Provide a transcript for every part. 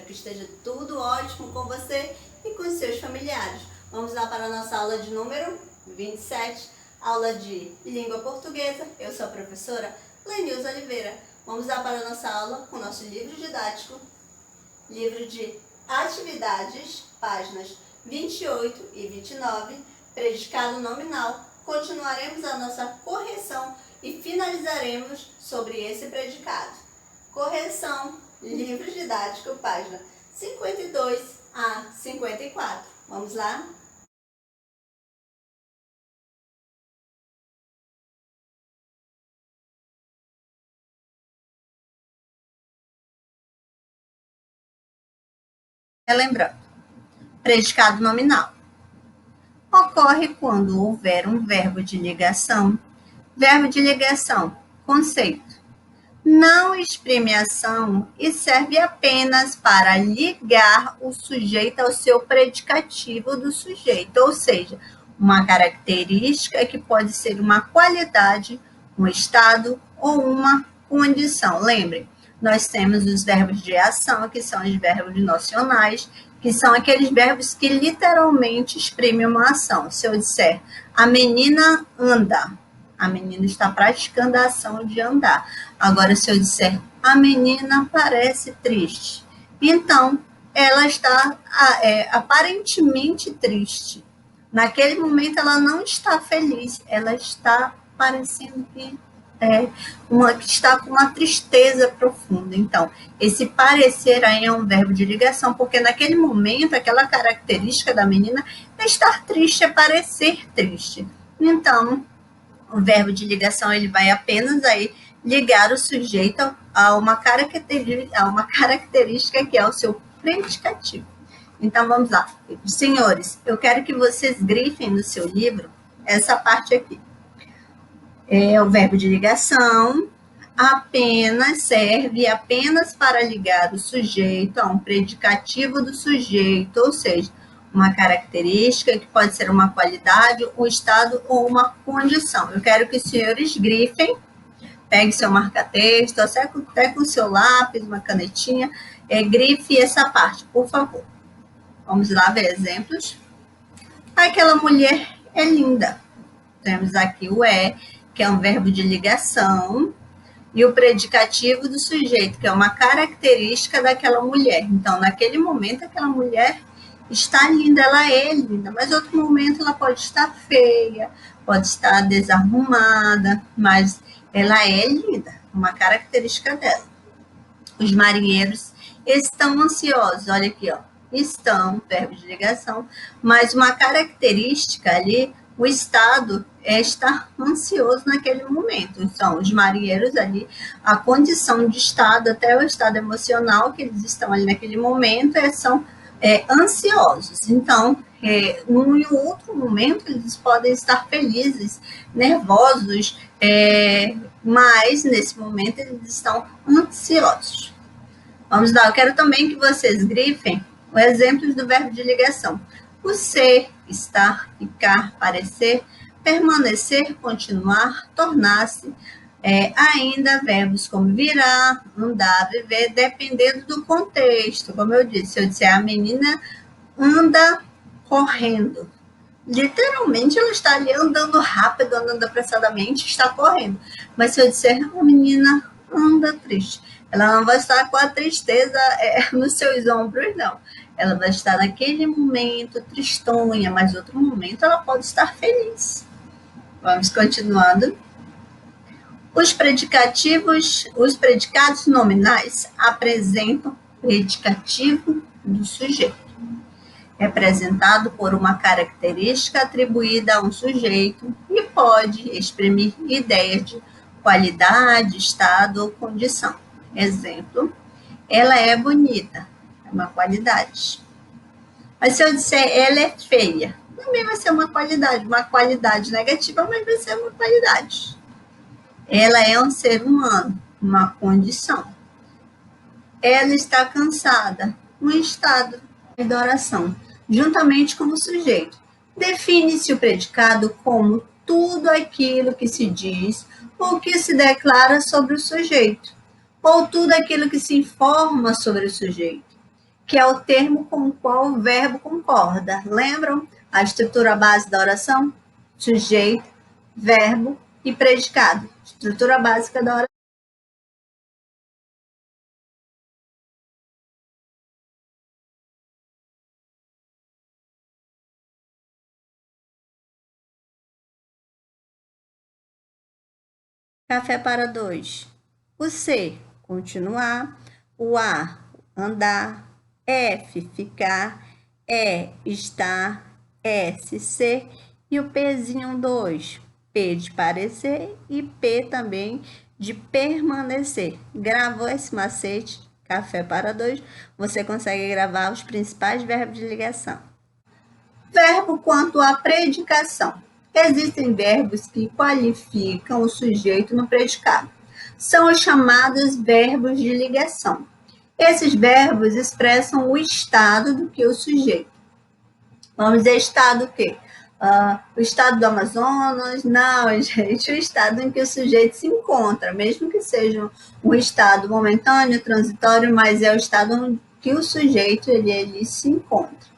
que esteja tudo ótimo com você e com seus familiares. Vamos lá para a nossa aula de número 27, aula de língua portuguesa. Eu sou a professora Lenilza Oliveira. Vamos lá para a nossa aula com o nosso livro didático, livro de atividades, páginas 28 e 29, predicado nominal. Continuaremos a nossa correção e finalizaremos sobre esse predicado. Correção, livro didático, página 52 a 54. Vamos lá? Relembrando, predicado nominal ocorre quando houver um verbo de ligação. Verbo de ligação, conceito. Não exprime ação e serve apenas para ligar o sujeito ao seu predicativo do sujeito, ou seja, uma característica que pode ser uma qualidade, um estado ou uma condição. Lembre, nós temos os verbos de ação, que são os verbos nocionais, que são aqueles verbos que literalmente exprimem uma ação. Se eu disser, a menina anda, a menina está praticando a ação de andar. Agora, se eu disser, a menina parece triste, então, ela está aparentemente triste. Naquele momento, ela não está feliz, ela está parecendo que está com uma tristeza profunda. Então, esse parecer aí é um verbo de ligação, porque naquele momento, aquela característica da menina é estar triste, é parecer triste. Então, o verbo de ligação ele vai apenas aí ligar o sujeito a uma característica que é o seu predicativo. Então, vamos lá. Senhores, eu quero que vocês grifem no seu livro essa parte aqui. É o verbo de ligação, serve apenas para ligar o sujeito a um predicativo do sujeito, ou seja, uma característica que pode ser uma qualidade, um estado ou uma condição. Eu quero que os senhores grifem, pegue seu marca-texto, até com seu lápis, uma canetinha, grife essa parte, por favor. Vamos lá ver exemplos. Aquela mulher é linda. Temos aqui o que é um verbo de ligação, e o predicativo do sujeito, que é uma característica daquela mulher. Então, naquele momento, aquela mulher está linda, ela é linda, mas em outro momento ela pode estar feia, pode estar desarrumada, mas ela é linda, uma característica dela. Os marinheiros estão ansiosos, olha aqui, ó, estão, verbo de ligação, mas uma característica ali, o estado é estar ansioso naquele momento. São os marinheiros ali, a condição de estado, até o estado emocional que eles estão ali naquele momento, são ansiosos. Então, num outro momento, eles podem estar felizes, nervosos, mas nesse momento eles estão ansiosos. Vamos lá, eu quero também que vocês grifem os exemplos do verbo de ligação. O ser, estar, ficar, parecer, permanecer, continuar, tornar-se, ainda verbos como virar, andar, viver, dependendo do contexto. Como eu disse, se eu disser a menina anda correndo, literalmente ela está ali andando rápido, andando apressadamente, está correndo. Mas se eu disser a menina anda triste, ela não vai estar com a tristeza nos seus ombros, não. Ela vai estar naquele momento tristonha, mas outro momento ela pode estar feliz. Vamos continuando. Os predicados nominais apresentam predicativo do sujeito, representado por uma característica atribuída a um sujeito e pode exprimir ideias de qualidade, estado ou condição. Exemplo, ela é bonita, é uma qualidade. Mas se eu disser ela é feia, também vai ser uma qualidade negativa, mas vai ser uma qualidade. Ela é um ser humano, uma condição. Ela está cansada, um estado de oração, juntamente com o sujeito. Define-se o predicado como tudo aquilo que se diz ou que se declara sobre o sujeito, ou tudo aquilo que se informa sobre o sujeito. que é o termo com o qual o verbo concorda. Lembram a estrutura base da oração? Sujeito, verbo e predicado. Estrutura básica da oração. Café para dois. O C, continuar. O A, andar. F, ficar. E, estar. S, ser. E o Pzinho 2, P de parecer e P também de permanecer. Gravou esse macete, café para dois, você consegue gravar os principais verbos de ligação. Verbo quanto à predicação. Existem verbos que qualificam o sujeito no predicado. São os chamados verbos de ligação. Esses verbos expressam o estado do que o sujeito. Vamos dizer estado o quê? O estado do Amazonas? Não, gente, o estado em que o sujeito se encontra, mesmo que seja um estado momentâneo, transitório, mas é o estado em que o sujeito ele se encontra.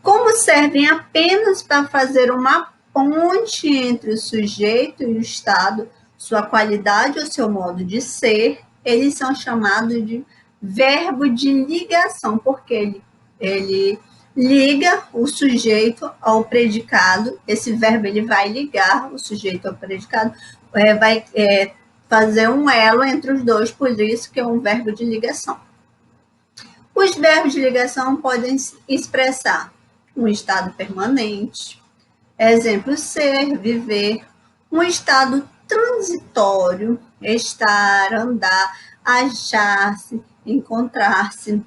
Como servem apenas para fazer uma ponte entre o sujeito e o estado, sua qualidade ou seu modo de ser, eles são chamados de verbo de ligação, porque ele liga o sujeito ao predicado. Esse verbo ele vai ligar o sujeito ao predicado, vai fazer um elo entre os dois, por isso que é um verbo de ligação. Os verbos de ligação podem expressar um estado permanente, exemplo, ser, viver, um estado transitório, estar, andar, achar-se, encontrar-se,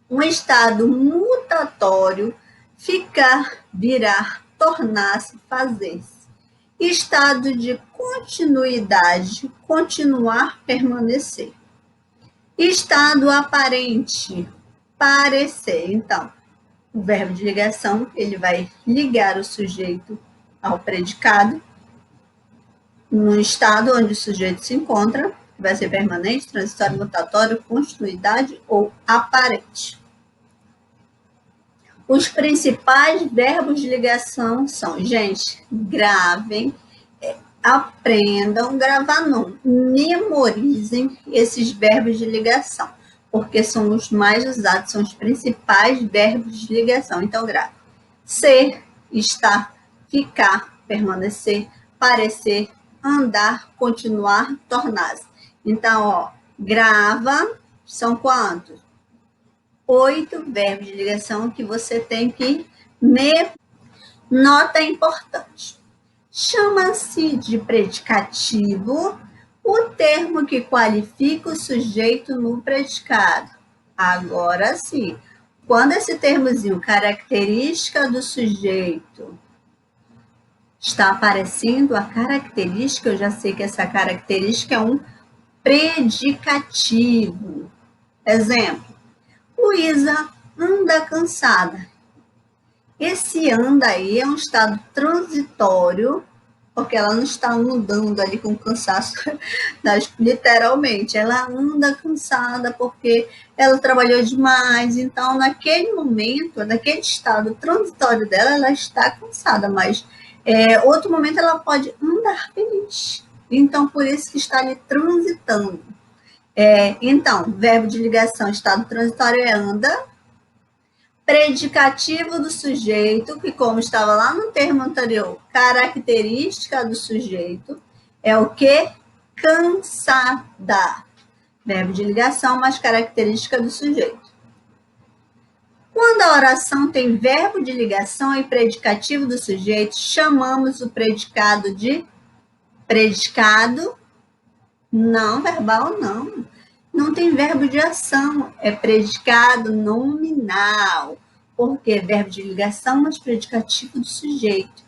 um estado mutatório, ficar, virar, tornar-se, fazer-se, estado de continuidade, continuar, permanecer, estado aparente, parecer. Então, o verbo de ligação, ele vai ligar o sujeito ao predicado no estado onde o sujeito se encontra, vai ser permanente, transitório, mutatório, continuidade ou aparente. Os principais verbos de ligação são, gente, gravem, aprendam, gravar não, memorizem esses verbos de ligação, porque são os mais usados, são os principais verbos de ligação. Então, grave. Ser, estar, ficar, permanecer, parecer, andar, continuar, tornar-se. Então, grava, são quantos? 8 verbos de ligação que você tem que Nota importante. Chama-se de predicativo o termo que qualifica o sujeito no predicado. Agora sim, quando esse termozinho, característica do sujeito, está aparecendo a característica, eu já sei que essa característica é um predicativo. Exemplo, Luísa anda cansada. Esse anda aí é um estado transitório, porque ela não está andando ali com cansaço, literalmente. Ela anda cansada porque ela trabalhou demais. Então, naquele momento, naquele estado transitório dela, ela está cansada, mas outro momento ela pode andar feliz. Então, por isso que está ali transitando. Então, verbo de ligação, estado transitório é anda. Predicativo do sujeito, que como estava lá no termo anterior, característica do sujeito, é o que? Cansada. Verbo de ligação, mas característica do sujeito. Quando a oração tem verbo de ligação e predicativo do sujeito, chamamos o predicado de predicado não verbal, não. Não tem verbo de ação, é predicado nominal, porque é verbo de ligação, mas predicativo do sujeito.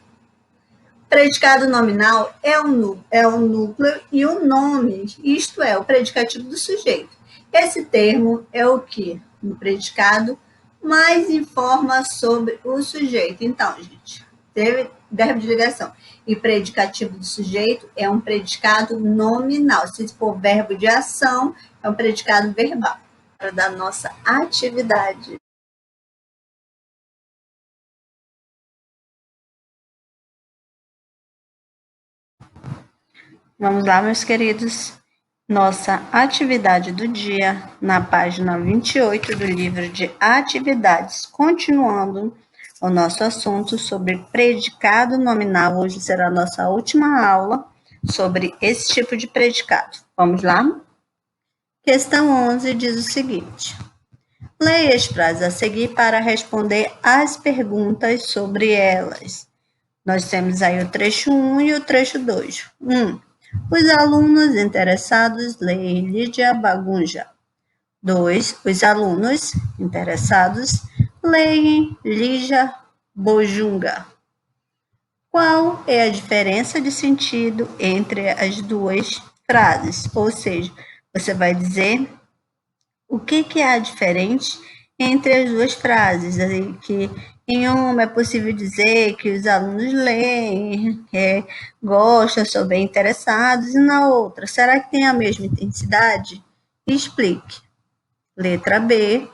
Predicado nominal é o núcleo e o nome, isto é, o predicativo do sujeito. Esse termo é o que, no predicado, mais informa sobre o sujeito. Então, gente, teve verbo de ligação e predicativo do sujeito é um predicado nominal. Se for verbo de ação, é um predicado verbal. da nossa atividade. Vamos lá, meus queridos. Nossa atividade do dia, na página 28 do livro de atividades, continuando o nosso assunto sobre predicado nominal. Hoje será a nossa última aula sobre esse tipo de predicado. Vamos lá? Questão 11 diz o seguinte: leia as frases a seguir para responder às perguntas sobre elas. Nós temos aí o trecho 1 e o trecho 2. 1. Os alunos interessados leem Lídia Bagunja. 2. Os alunos interessados leem Lígia Bojunga. Qual é a diferença de sentido entre as duas frases? Ou seja, você vai dizer o que há diferente entre as duas frases, que em uma é possível dizer que os alunos leem, gostam, são bem interessados, e na outra, será que tem a mesma intensidade? Explique. Letra B.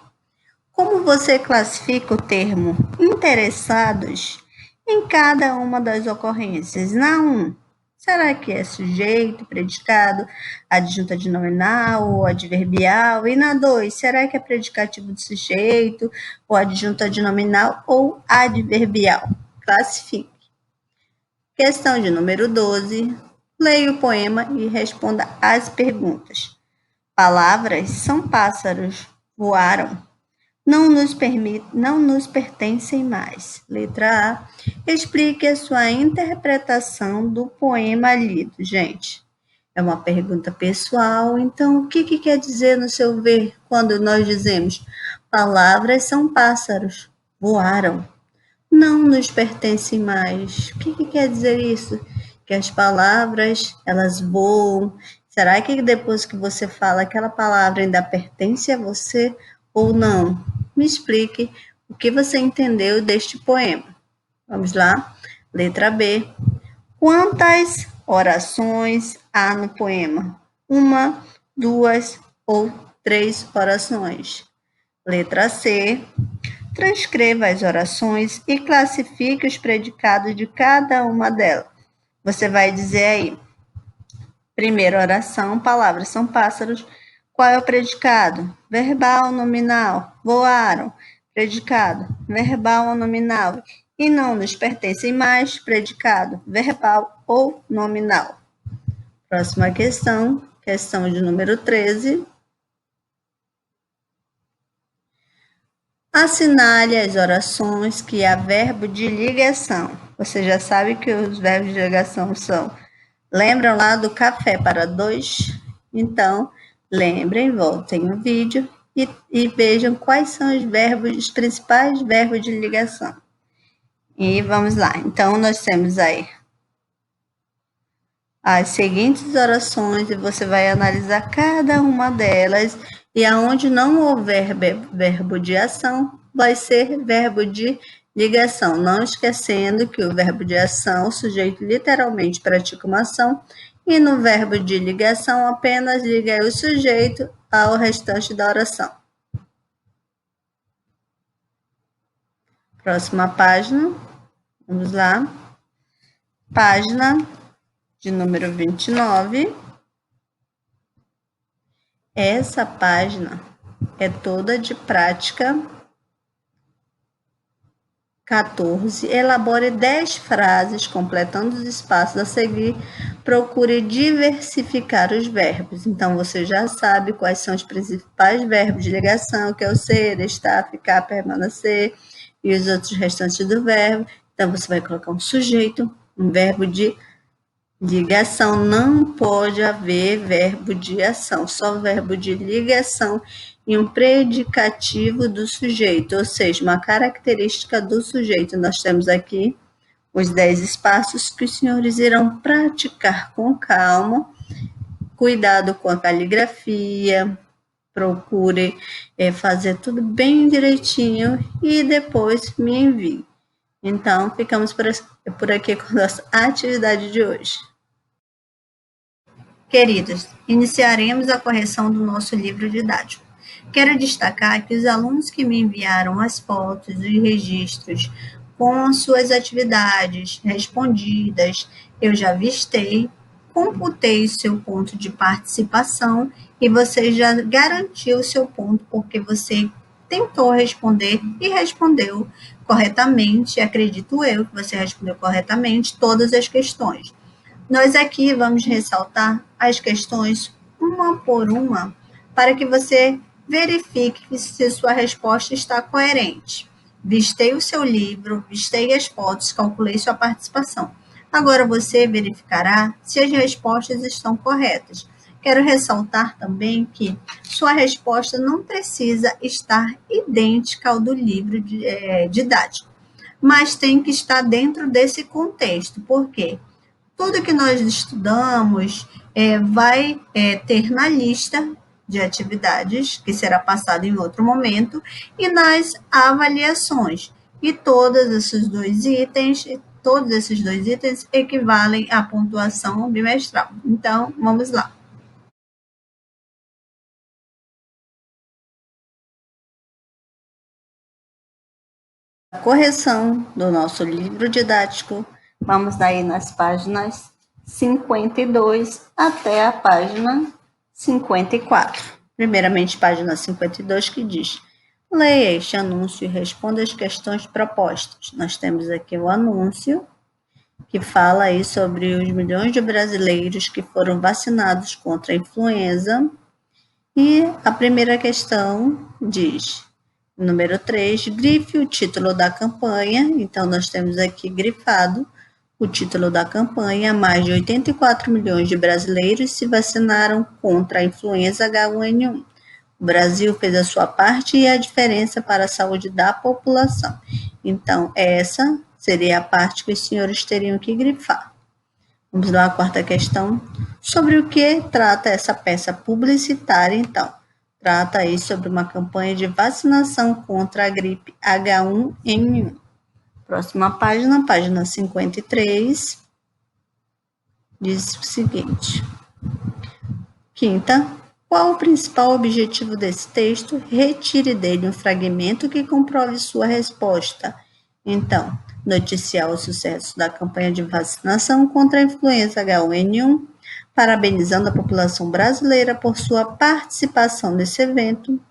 Como você classifica o termo interessados em cada uma das ocorrências? Na 1, será que é sujeito, predicado, adjunto adnominal ou adverbial? E na 2, será que é predicativo do sujeito, ou adjunto adnominal ou adverbial? Classifique. Questão de número 12. Leia o poema e responda às perguntas. Palavras são pássaros, voaram. Não nos pertencem mais. Letra A. Explique a sua interpretação do poema lido. Gente, é uma pergunta pessoal, então o que quer dizer no seu ver quando nós dizemos palavras são pássaros, voaram, não nos pertencem mais? O que quer dizer isso? Que as palavras, elas voam. Será que depois que você fala aquela palavra ainda pertence a você ou não? Me explique o que você entendeu deste poema. Vamos lá? Letra B. Quantas orações há no poema? 1, 2 ou 3 orações? Letra C. Transcreva as orações e classifique os predicados de cada uma delas. Você vai dizer aí, primeira oração, palavras são pássaros. Qual é o predicado? Verbal, nominal. Voaram. Predicado, verbal ou nominal. E não nos pertencem mais, predicado, verbal ou nominal. Próxima questão, questão de número 13. Assinale as orações que há verbo de ligação. Você já sabe que os verbos de ligação são... Lembram lá do café para dois? Então, lembrem, voltem o vídeo e vejam quais são os principais verbos de ligação. E vamos lá. Então, nós temos aí as seguintes orações e você vai analisar cada uma delas, e aonde não houver verbo de ação, vai ser verbo de ligação. Não esquecendo que o verbo de ação, o sujeito literalmente pratica uma ação, e no verbo de ligação apenas liga o sujeito ao restante da oração. Próxima página. Vamos lá. Página de número 29. Essa página é toda de prática 14. Elabore 10 frases, completando os espaços a seguir. Procure diversificar os verbos. Então, você já sabe quais são os principais verbos de ligação, que é o ser, estar, ficar, permanecer, e os outros restantes do verbo. Então, você vai colocar um sujeito, um verbo de ligação. Não pode haver verbo de ação, só verbo de ligação e um predicativo do sujeito, ou seja, uma característica do sujeito. Nós temos aqui os 10 espaços que os senhores irão praticar com calma, cuidado com a caligrafia, procure fazer tudo bem direitinho e depois me envie. Então, ficamos por aqui com a nossa atividade de hoje. Queridos, iniciaremos a correção do nosso livro didático. Quero destacar que os alunos que me enviaram as fotos e registros com suas atividades respondidas, eu já vistei, computei o seu ponto de participação e você já garantiu o seu ponto porque você tentou responder e respondeu corretamente. Acredito eu que você respondeu corretamente todas as questões. Nós aqui vamos ressaltar as questões uma por uma para que você verifique se sua resposta está coerente. Vistei o seu livro, vistei as fotos, calculei sua participação. Agora você verificará se as respostas estão corretas. Quero ressaltar também que sua resposta não precisa estar idêntica ao do livro didático, mas tem que estar dentro desse contexto. Por quê? Tudo que nós estudamos vai ter na lista de atividades, que será passado em outro momento, e nas avaliações. E todos esses dois itens equivalem à pontuação bimestral. Então, vamos lá. A correção do nosso livro didático, vamos daí nas páginas 52 até a página 54. Primeiramente, página 52, que diz: leia este anúncio e responda as questões propostas. Nós temos aqui o anúncio, que fala aí sobre os milhões de brasileiros que foram vacinados contra a influenza. E a primeira questão diz: número 3, grife o título da campanha. Então, nós temos aqui grifado o título da campanha. Mais de 84 milhões de brasileiros se vacinaram contra a influenza H1N1. O Brasil fez a sua parte e a diferença para a saúde da população. Então, essa seria a parte que os senhores teriam que grifar. Vamos lá, a quarta questão. Sobre o que trata essa peça publicitária, então? Trata aí sobre uma campanha de vacinação contra a gripe H1N1. Próxima página, página 53, diz o seguinte. Quinta, qual o principal objetivo desse texto? Retire dele um fragmento que comprove sua resposta. Então, noticiar o sucesso da campanha de vacinação contra a influenza H1N1, parabenizando a população brasileira por sua participação nesse evento.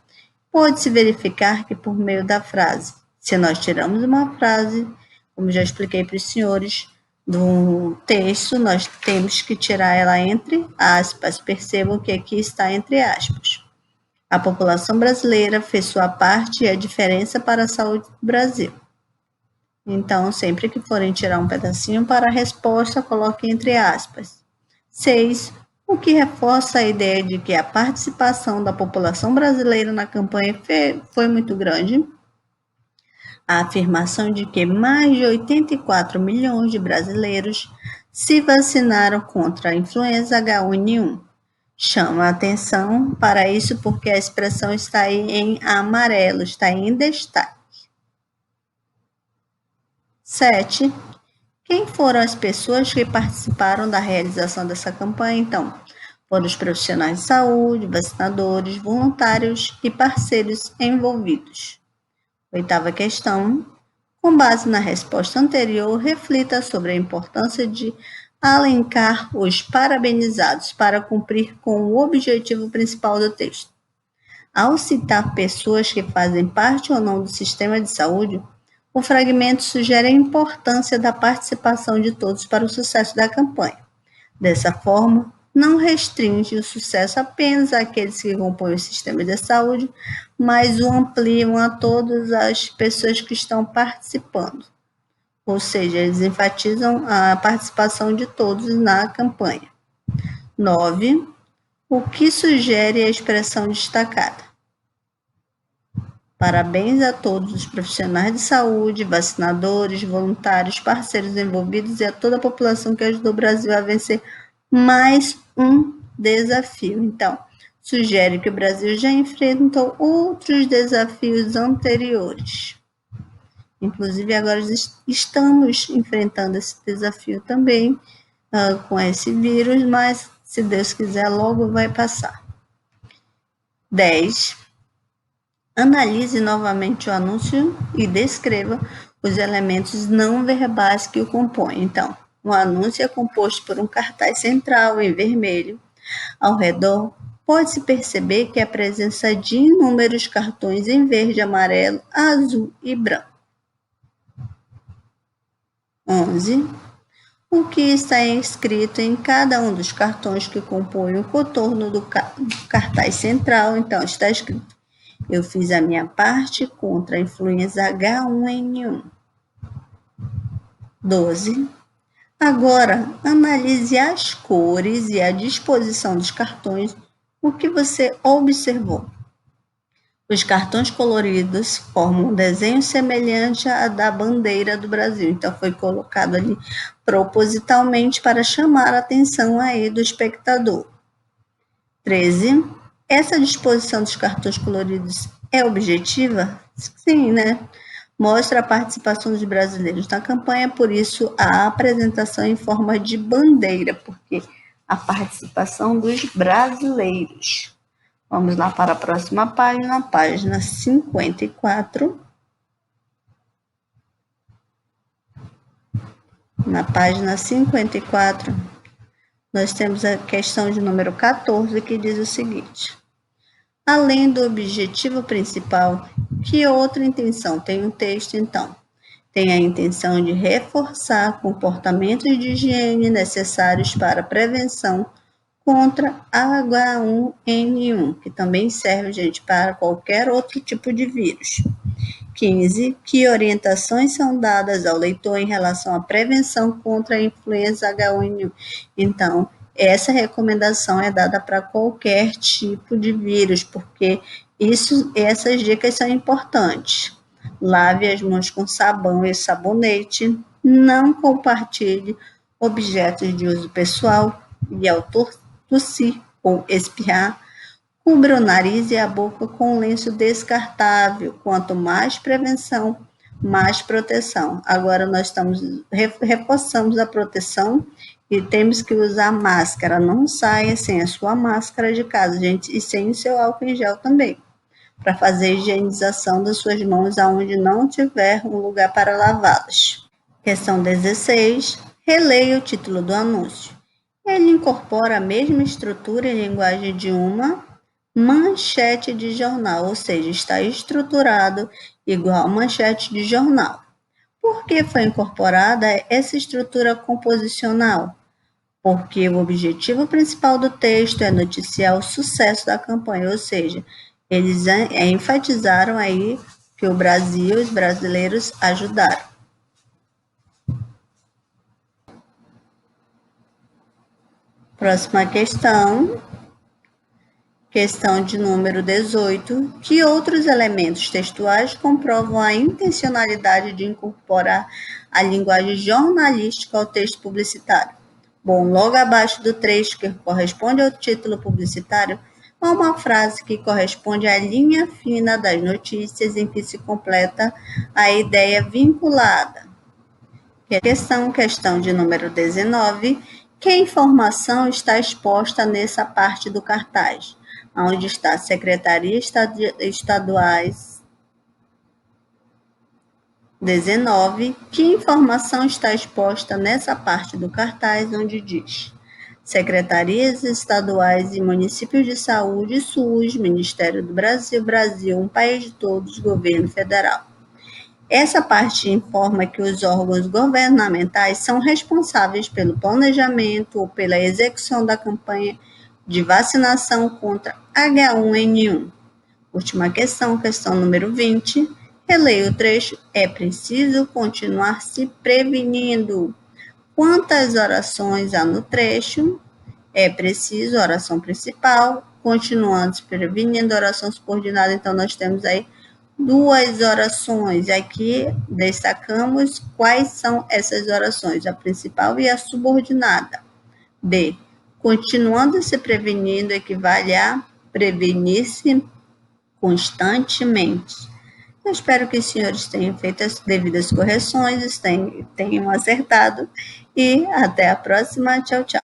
Pode-se verificar que por meio da frase, se nós tiramos uma frase, como já expliquei para os senhores, do texto, nós temos que tirar ela entre aspas. Percebam que aqui está entre aspas. A população brasileira fez sua parte e a diferença para a saúde do Brasil. Então, sempre que forem tirar um pedacinho para a resposta, coloque entre aspas. 6. O que reforça a ideia de que a participação da população brasileira na campanha foi muito grande. A afirmação de que mais de 84 milhões de brasileiros se vacinaram contra a influenza H1N1. Chama a atenção para isso porque a expressão está aí em amarelo, está em destaque. 7. Quem foram as pessoas que participaram da realização dessa campanha, então? Foram os profissionais de saúde, vacinadores, voluntários e parceiros envolvidos. Oitava questão. Com base na resposta anterior, reflita sobre a importância de alencar os parabenizados para cumprir com o objetivo principal do texto. Ao citar pessoas que fazem parte ou não do sistema de saúde, o fragmento sugere a importância da participação de todos para o sucesso da campanha. Dessa forma, não restringe o sucesso apenas àqueles que compõem o sistema de saúde, mas o ampliam a todas as pessoas que estão participando. Ou seja, eles enfatizam a participação de todos na campanha. 9. O que sugere a expressão destacada? Parabéns a todos os profissionais de saúde, vacinadores, voluntários, parceiros envolvidos e a toda a população que ajudou o Brasil a vencer mais um desafio. Então, sugere que o Brasil já enfrentou outros desafios anteriores. Inclusive, agora estamos enfrentando esse desafio também com esse vírus, mas, se Deus quiser, logo vai passar. 10. Analise novamente o anúncio e descreva os elementos não verbais que o compõem. Então, o anúncio é composto por um cartaz central em vermelho. Ao redor, pode-se perceber que a presença de inúmeros cartões em verde, amarelo, azul e branco. 11. O que está escrito em cada um dos cartões que compõem o contorno do cartaz central. Então, está escrito: eu fiz a minha parte contra a influenza H1N1. 12. Agora, analise as cores e a disposição dos cartões. O que você observou? Os cartões coloridos formam um desenho semelhante à da bandeira do Brasil. Então, foi colocado ali propositalmente para chamar a atenção aí do espectador. 13. Essa disposição dos cartões coloridos é objetiva? Sim, né? Mostra a participação dos brasileiros na campanha, por isso a apresentação em forma de bandeira, porque a participação dos brasileiros. Vamos lá para a próxima página 54. Na página 54, nós temos a questão de número 14, que diz o seguinte: além do objetivo principal, que outra intenção tem o texto, então? Tem a intenção de reforçar comportamentos de higiene necessários para a prevenção contra H1N1, que também serve, gente, para qualquer outro tipo de vírus. 15. Que orientações são dadas ao leitor em relação à prevenção contra a influenza H1N1? Então, essa recomendação é dada para qualquer tipo de vírus, porque essas dicas são importantes. Lave as mãos com sabão e sabonete. Não compartilhe objetos de uso pessoal e ao tossir ou espirrar, cubra o nariz e a boca com um lenço descartável. Quanto mais prevenção, mais proteção. Agora nós reforçamos a proteção e temos que usar máscara. Não saia sem a sua máscara de casa, gente, e sem o seu álcool em gel também, para fazer a higienização das suas mãos aonde não tiver um lugar para lavá-las. Questão 16. Releia o título do anúncio. Ele incorpora a mesma estrutura e linguagem de uma manchete de jornal, ou seja, está estruturado igual a manchete de jornal. Por que foi incorporada essa estrutura composicional? Porque o objetivo principal do texto é noticiar o sucesso da campanha, ou seja, eles enfatizaram aí que o Brasil, os brasileiros ajudaram. Próxima questão. Questão de número 18. Que outros elementos textuais comprovam a intencionalidade de incorporar a linguagem jornalística ao texto publicitário? Bom, logo abaixo do trecho que corresponde ao título publicitário, há uma frase que corresponde à linha fina das notícias em que se completa a ideia vinculada. Questão de número 19. Que informação está exposta nessa parte do cartaz? Onde está secretarias estaduais. 19. Que informação está exposta nessa parte do cartaz onde diz: secretarias estaduais e municípios de saúde, SUS, Ministério do Brasil, Brasil, um país de todos, governo federal. Essa parte informa que os órgãos governamentais são responsáveis pelo planejamento ou pela execução da campanha de vacinação contra H1N1. Última questão número 20. Releia o trecho. É preciso continuar se prevenindo. Quantas orações há no trecho? É preciso, oração principal, continuando se prevenindo, oração subordinada. Então, nós temos aí duas orações. Aqui destacamos quais são essas orações, a principal e a subordinada. B. Continuando se prevenindo equivale a prevenir-se constantemente. Eu espero que os senhores tenham feito as devidas correções, tenham acertado e até a próxima. Tchau, tchau.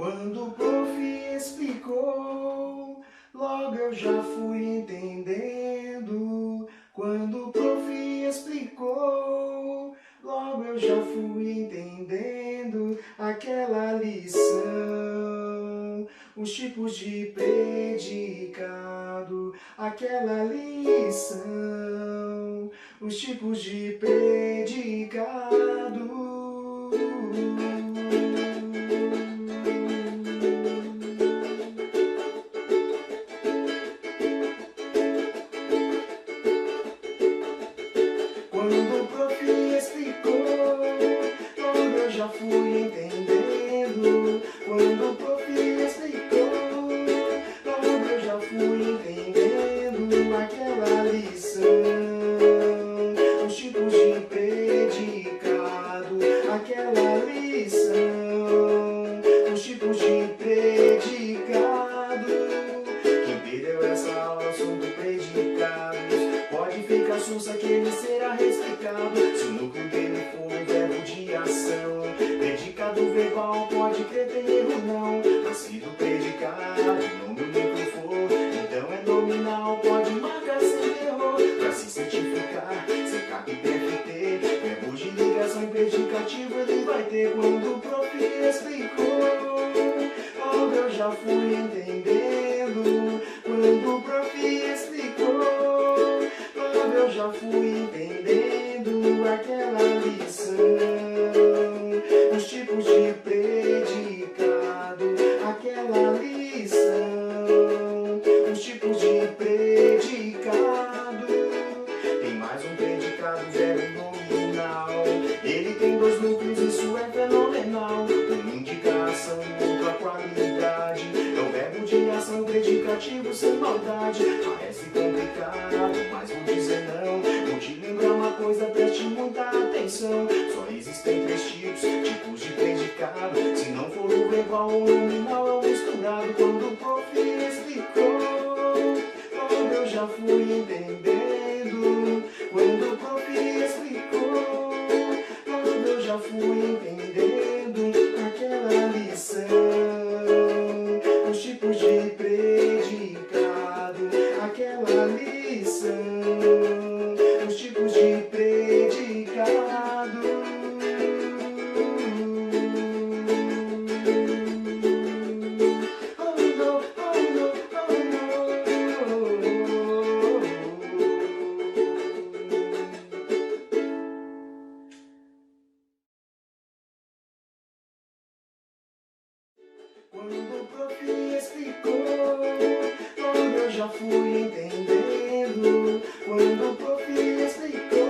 Quando o prof explicou, logo eu já fui entendendo. Quando o prof explicou, logo eu já fui entendendo aquela lição. Os tipos de predicado, aquela lição. Os tipos de predicado. Quando o prof explicou, logo eu já fui entendendo. Quando o prof explicou, logo eu já fui entendendo aquela lição. Os tipos de predicado, aquela lição. Os tipos de predicado. Quem perdeu essa aula sobre predicados pode ficar sussa que ele será explicado. Se o núcleo dele for um verbo de ação, predicado verbal pode crer tem erro não. Mas se do predicado nome o núcleo for, então é nominal, pode marcar sem erro. Pra se certificar, CK e PFT, verbo de ligação e predicativo ele vai ter. Quando o prof explicou, logo eu já fui entendendo. Quando o prof explicou, eu já fui entendendo aquela lição. Os tipos de predicado, aquela lição. Os tipos de predicado. Tem mais um predicado, verbo nominal. Ele tem dois núcleos, isso é fenomenal. Um indica a ação, outro a qualidade. É o verbo de ação predicativo sem maldade. Parece complicado, mas vou dizer não. Vou te lembrar uma coisa, preste muita atenção. Só existem três tipos de predicado. Se não for o verbal ou o nominal, é o misturado. Quando o prof explicou, logo eu já fui entendendo. Quando o prof explicou, logo eu já fui entendendo aquela lição. Os tipos de predicado, aquela lição. Os tipos de predicado. Oh no, oh no, oh no. Quando o prof explicou, logo eu já fui entendendo. Quando o prof explicou,